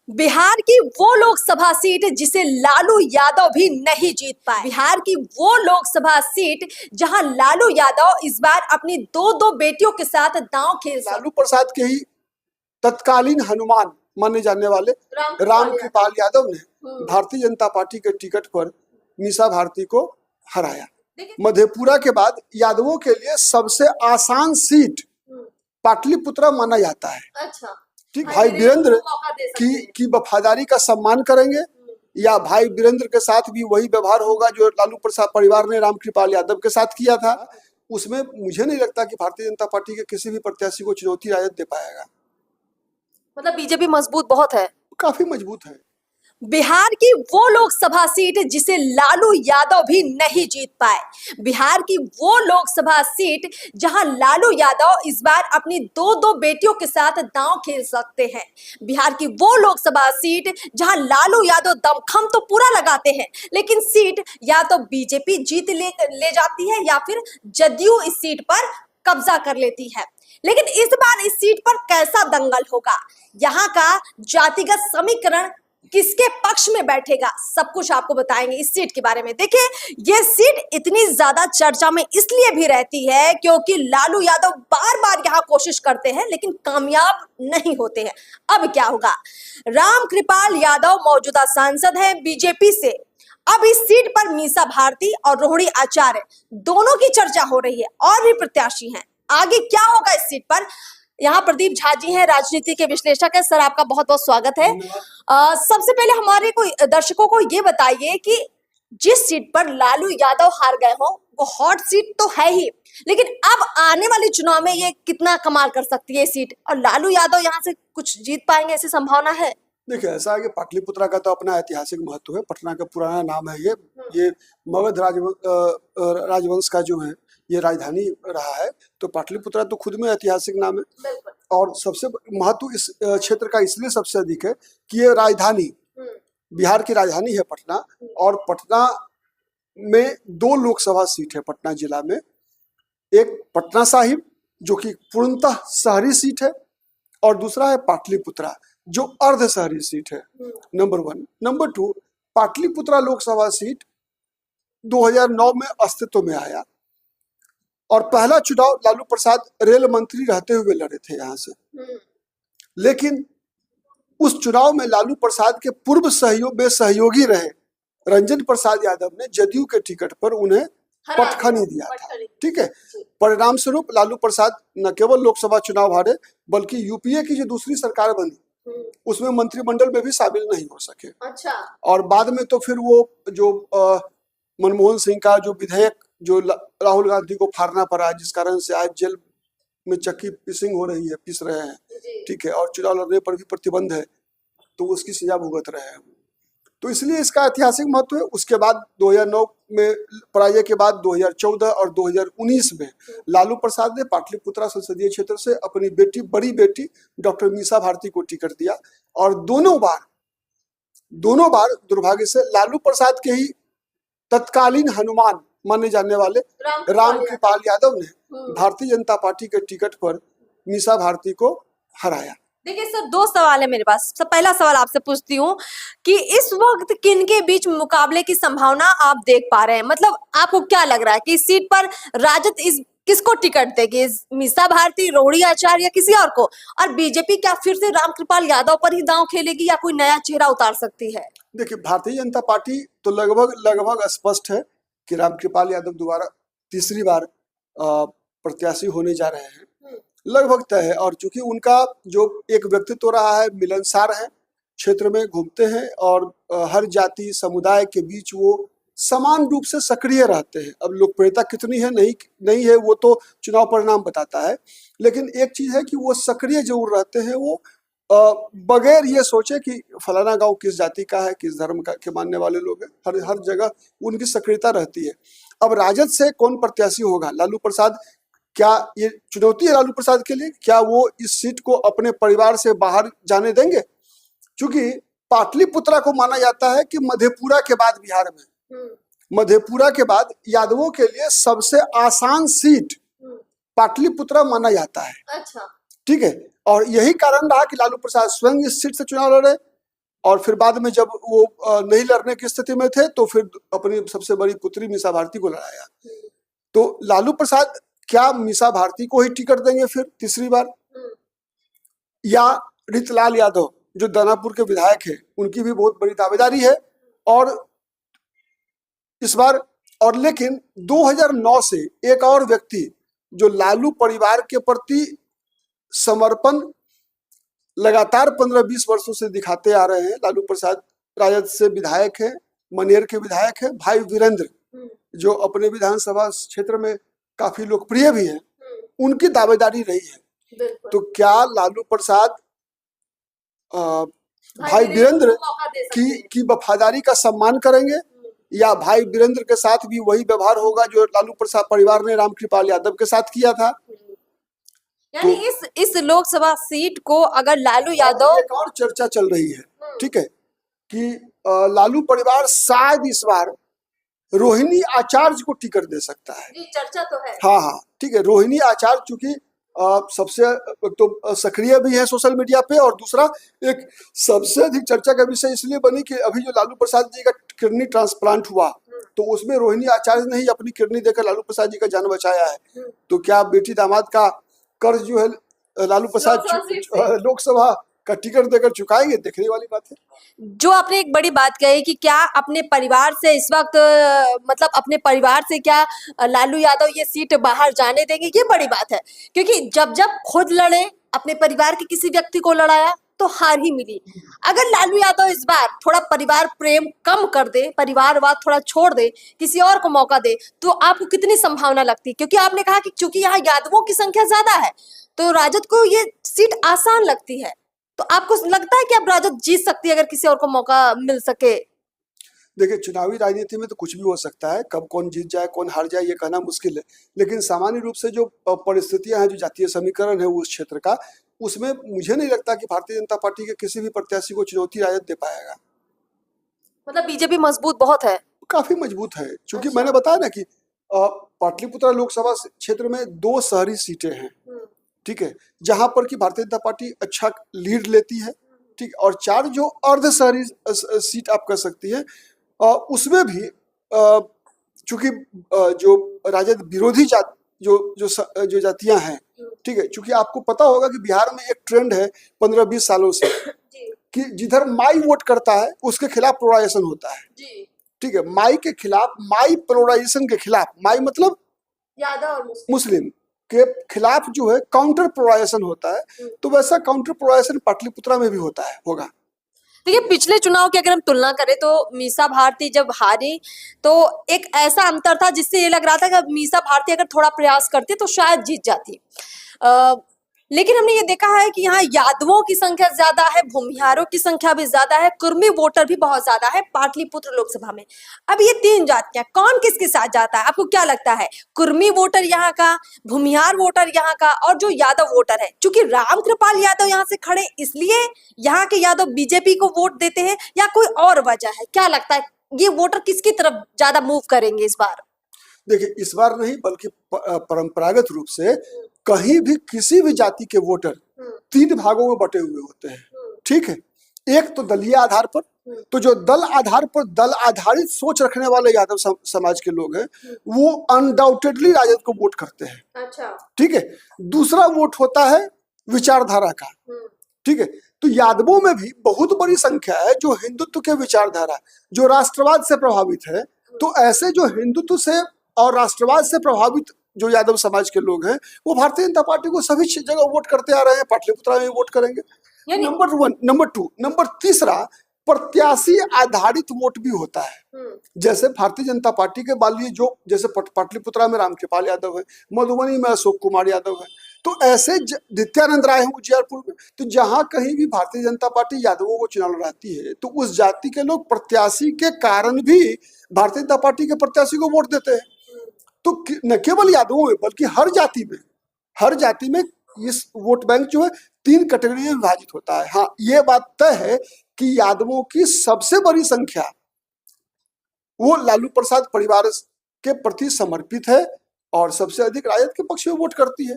बिहार की वो लोकसभा सीट जिसे लालू यादव भी नहीं जीत पाए। बिहार की वो लोकसभा सीट जहां लालू यादव इस बार अपनी दो दो बेटियों के साथ दांव खेल लालू प्रसाद के ही तत्कालीन हनुमान माने जाने वाले रामकृपाल यादव ने भारतीय जनता पार्टी के टिकट पर मीसा भारती को हराया। मधेपुरा के बाद यादवों के लिए सबसे आसान सीट पाटलिपुत्रा माना जाता है। अच्छा, ठीक, भाई वीरेंद्र की वफादारी का सम्मान करेंगे या भाई वीरेंद्र के साथ भी वही व्यवहार होगा जो लालू प्रसाद परिवार ने रामकृपाल यादव के साथ किया था। उसमें मुझे नहीं लगता कि भारतीय जनता पार्टी के किसी भी प्रत्याशी को चुनौती राजद दे पाएगा। मतलब बीजेपी मजबूत बहुत है, काफी मजबूत है। बिहार की वो लोकसभा सीट जिसे लालू यादव भी नहीं जीत पाए। बिहार की वो लोकसभा सीट जहां लालू यादव इस बार अपनी दो दो बेटियों के साथ दांव खेल सकते हैं। बिहार की वो लोकसभा सीट जहां लालू यादव दमखम तो पूरा लगाते हैं, लेकिन सीट या तो बीजेपी जीत ले जाती है या फिर जदयू इस सीट पर कब्जा कर लेती है। लेकिन इस बार इस सीट पर कैसा दंगल होगा, यहाँ का जातिगत समीकरण किसके पक्ष में बैठेगा, सब कुछ आपको बताएंगे इस सीट के बारे में। देखिए, ये सीट इतनी ज्यादा चर्चा में इसलिए भी रहती है क्योंकि लालू यादव बार बार यहाँ कोशिश करते हैं लेकिन कामयाब नहीं होते हैं। अब क्या होगा? रामकृपाल यादव मौजूदा सांसद हैं बीजेपी से। अब इस सीट पर मीसा भारती और रोहिणी आचार्य दोनों की चर्चा हो रही है और भी प्रत्याशी हैं। आगे क्या होगा इस सीट पर? यहाँ प्रदीप झा जी हैं, राजनीति के विश्लेषक है। सर, आपका बहुत बहुत स्वागत है। सबसे पहले हमारे दर्शकों को ये बताइए कि जिस सीट पर लालू यादव हार गए हो वो हॉट सीट तो है ही, लेकिन अब आने वाले चुनाव में ये कितना कमाल कर सकती है सीट, और लालू यादव यहाँ से कुछ जीत पाएंगे, ऐसी संभावना है? देखिए, ऐसा है कि पाटलिपुत्रा का तो अपना ऐतिहासिक महत्व है। पटना का पुराना नाम है ये मगध राजवंश का जो है ये राजधानी रहा है, तो पाटलिपुत्रा तो खुद में ऐतिहासिक नाम है। और सबसे महत्व इस क्षेत्र का इसलिए सबसे अधिक है कि ये राजधानी, बिहार की राजधानी है पटना, और पटना में दो लोकसभा सीट है पटना जिला में। एक पटना साहिब जो कि पूर्णतः शहरी सीट है, और दूसरा है पाटलिपुत्रा जो अर्ध शहरी सीट है। Number 1। Number 2, Pataliputra Lok Sabha seat 2009 में अस्तित्व में आया और पहला चुनाव लालू प्रसाद रेल मंत्री रहते हुए लड़े थे यहाँ से। लेकिन उस चुनाव में लालू प्रसाद के पूर्व सहयोगी रहे रंजन प्रसाद यादव ने जदयू के टिकट पर उन्हें पटखनी दिया था। ठीक है, परिणाम स्वरूप लालू प्रसाद न केवल लोकसभा चुनाव हारे बल्कि यूपीए की जो दूसरी सरकार बनी उसमें मंत्रिमंडल में भी शामिल नहीं हो सके। अच्छा। और बाद में तो फिर वो जो मनमोहन सिंह का जो विधेयक जो राहुल गांधी को फाड़ना पड़ा, जिस कारण से आज जेल में चक्की पीस रहे हैं। ठीक है, और चुनाव लड़ने पर भी प्रतिबंध है, तो उसकी सजा भुगत रहे हैं। तो इसलिए इसका ऐतिहासिक महत्व है। उसके बाद 2009 में पराजय के बाद 2014 और 2019 में लालू प्रसाद ने पाटलिपुत्रा संसदीय क्षेत्र से अपनी बड़ी बेटी डॉक्टर मीसा भारती को टिकट दिया, और दोनों बार दुर्भाग्य से लालू प्रसाद के ही तत्कालीन हनुमान माने जाने वाले रामकृपाल यादव ने भारतीय जनता पार्टी के टिकट पर मीसा भारती को हराया। देखिए सर, दो सवाल है मेरे पास। पहला सवाल आपसे पूछती हूँ कि इस वक्त किनके बीच मुकाबले की संभावना आप देख पा रहे हैं? मतलब आपको क्या लग रहा है कि इस सीट पर राजद किसको टिकट देगी? मीसा भारती, रोहिणी आचार्य या किसी और को? और बीजेपी क्या फिर से रामकृपाल यादव पर ही दांव खेलेगी या कोई नया चेहरा उतार सकती है? देखिए, भारतीय जनता पार्टी तो लगभग स्पष्ट है कि रामकृपाल यादव दोबारा तीसरी बार प्रत्याशी होने जा रहे हैं, लगभग तय है। और चूंकि उनका जो एक व्यक्तित्व रहा है, मिलनसार है, क्षेत्र में घूमते हैं और हर जाति समुदाय के बीच वो समान रूप से सक्रिय रहते हैं। अब लोकप्रियता कितनी है नहीं है वो तो चुनाव परिणाम बताता है, लेकिन एक चीज है कि वो सक्रिय जरूर रहते हैं। वो बगैर ये सोचे कि फलाना गांव किस जाति का है, किस धर्म का के मानने वाले लोग हैं, हर जगह उनकी सक्रियता रहती है। अब राजद से कौन प्रत्याशी होगा? लालू प्रसाद, क्या ये चुनौती है लालू प्रसाद के लिए? क्या वो इस सीट को अपने परिवार से बाहर जाने देंगे? क्योंकि पाटलिपुत्रा को माना जाता है कि मधेपुरा के बाद बिहार में मधेपुरा के बाद यादवों के लिए सबसे आसान सीट पाटलिपुत्रा माना जाता है। अच्छा। ठीक है, और यही कारण रहा कि लालू प्रसाद स्वयं इस सीट से चुनाव लड़े और फिर बाद में जब वो नहीं लड़ने की स्थिति में थे तो फिर अपनी सबसे बड़ी पुत्री मीसा भारती को लड़ाया। तो लालू प्रसाद क्या मीसा भारती को ही टिकट देंगे फिर तीसरी बार, या रितलाल यादव जो दानापुर के विधायक है उनकी भी बहुत बड़ी दावेदारी है। और इस बार और लेकिन 2009 से एक और व्यक्ति जो लालू परिवार के प्रति समर्पण लगातार 15-20 वर्षों से दिखाते आ रहे हैं, लालू प्रसाद राजद से विधायक है, मनेर के विधायक है, भाई वीरेंद्र जो अपने विधानसभा क्षेत्र में काफी लोकप्रिय भी है, उनकी दावेदारी रही है। तो क्या लालू प्रसाद भाई वीरेंद्र की वफादारी का सम्मान करेंगे, या भाई वीरेंद्र के साथ भी वही व्यवहार होगा जो लालू प्रसाद परिवार ने रामकृपाल यादव के साथ किया था? यानी इस लोकसभा सीट को अगर लालू यादव, एक और चर्चा चल रही है, ठीक है, कि लालू परिवार शायद इस बार रोहिणी आचार्य को टिकट दे सकता है। जी, चर्चा तो है। हाँ, ठीक है। रोहिणी आचार्य चूंकि सबसे तो सक्रिय भी है सोशल मीडिया पे, और दूसरा एक सबसे अधिक चर्चा का विषय इसलिए बनी कि अभी जो लालू प्रसाद जी का किडनी ट्रांसप्लांट हुआ तो उसमें रोहिणी आचार्य ने ही अपनी किडनी देकर लालू प्रसाद जी का जान बचाया है। तो क्या बेटी दामाद का कर्ज जो है लालू प्रसाद लोकसभा का टिकट देकर चुकाएंगे? देखने वाली बात है। जो आपने एक बड़ी बात कही कि क्या अपने परिवार से इस वक्त मतलब अपने परिवार से क्या लालू यादव ये सीट बाहर जाने देंगे, ये बड़ी बात है। क्योंकि जब खुद लड़े, अपने परिवार के किसी व्यक्ति को लड़ाया तो हार ही मिली। अगर लालू यादव इस बार थोड़ा परिवार प्रेम कम कर दे, परिवारवाद थोड़ा छोड़ दे, किसी और को मौका दे, तो आपको कितनी संभावना लगती है? क्योंकि आपने कहा कि चूंकि यहाँ यादवों की संख्या ज्यादा है तो राजद को ये सीट आसान लगती है, तो आपको लगता है कि अब राजद जीत सकती है अगर किसी और को मौका मिल सके? देखिए, चुनावी राजनीति में तो कुछ भी हो सकता है, कब कौन जीत जाए कौन हार जाए ये कहना मुश्किल है। लेकिन सामान्य रूप से जो परिस्थितियां हैं, जो जातीय समीकरण है उस क्षेत्र का, उसमें मुझे नहीं लगता कि भारतीय जनता पार्टी के किसी भी प्रत्याशी को चुनौती राजद दे पाएगा। मतलब बीजेपी मजबूत बहुत है, काफी मजबूत है। क्योंकि मैंने बताया ना कि पाटलिपुत्रा लोकसभा क्षेत्र में 2 शहरी सीटें हैं, ठीक है, जहां पर कि भारतीय जनता पार्टी अच्छा लीड लेती है, ठीक, और 4 जो अर्ध शहरी सीट आप कह सकती है, उसमें भी चूंकि जो राजद विरोधी जो जातियां हैं, ठीक है, चूंकि आपको पता होगा कि बिहार में एक ट्रेंड है 15-20 सालों से कि जिधर माई वोट करता है उसके खिलाफ पोलराइजेशन होता है, ठीक है, माई के खिलाफ, माई पोलराइजेशन के खिलाफ, माई मतलब यादव और मुस्लिम के खिलाफ जो है काउंटर पोलराइजेशन होता है। तो वैसा काउंटर पोलराइजेशन पाटलिपुत्रा में भी होगा। देखिए, पिछले चुनाव की अगर हम तुलना करें तो मीसा भारती जब हारी तो एक ऐसा अंतर था जिससे ये लग रहा था कि मीसा भारती अगर थोड़ा प्रयास करती तो शायद जीत जाती। लेकिन हमने ये देखा है कि यहाँ यादवों की संख्या ज्यादा है, भूमिहारों की संख्या भी ज्यादा है, कुर्मी वोटर भी बहुत ज्यादा है पाटलिपुत्र लोकसभा में। अब ये 3 जातियां कौन किसके साथ जाता है, आपको क्या लगता है? कुर्मी वोटर यहाँ का, भूमिहार वोटर यहाँ का, और जो यादव वोटर है, चूंकि रामकृपाल यादव यहाँ से खड़े इसलिए यहाँ के यादव बीजेपी को वोट देते हैं, या कोई और वजह है? क्या लगता है ये वोटर किसकी तरफ ज्यादा मूव करेंगे इस बार? देखिए, इस बार नहीं बल्कि परंपरागत रूप से कहीं भी किसी भी जाति के वोटर 3 भागों में बटे हुए होते हैं, ठीक है। एक तो दलीय आधार पर, तो जो दल आधार पर दल आधारित सोच रखने वाले यादव समाज के लोग हैं वो अनडाउटेडली राजद को वोट करते हैं, अच्छा, ठीक है। दूसरा वोट होता है विचारधारा का, ठीक है। तो यादवों में भी बहुत बड़ी संख्या है जो हिंदुत्व के विचारधारा, जो राष्ट्रवाद से प्रभावित है। तो ऐसे जो हिंदुत्व से और राष्ट्रवाद से प्रभावित जो यादव समाज के लोग हैं वो भारतीय जनता पार्टी को सभी जगह वोट करते आ रहे हैं, पाटलिपुत्रा में वोट करेंगे। नंबर 1, नंबर 2, नंबर तीसरा प्रत्याशी आधारित वोट भी होता है। जैसे भारतीय जनता पार्टी के बालिए जो जैसे पाटलिपुत्रा में रामकृपाल यादव है, मधुबनी में अशोक कुमार यादव है, तो ऐसे नित्यानंद राय है उजियारपुर में। तो जहां कहीं भी भारतीय जनता पार्टी यादवों को चुनाव लड़ाती है तो उस जाति के लोग प्रत्याशी के कारण भी भारतीय जनता पार्टी के प्रत्याशी को वोट देते हैं। तो न केवल यादवों में बल्कि हर जाति में इस वोट बैंक जो है 3 कैटेगरी में विभाजित होता है। हाँ, ये बात तय है कि यादवों की सबसे बड़ी संख्या वो लालू प्रसाद परिवार के प्रति समर्पित है और सबसे अधिक राजद के पक्ष में वोट करती है।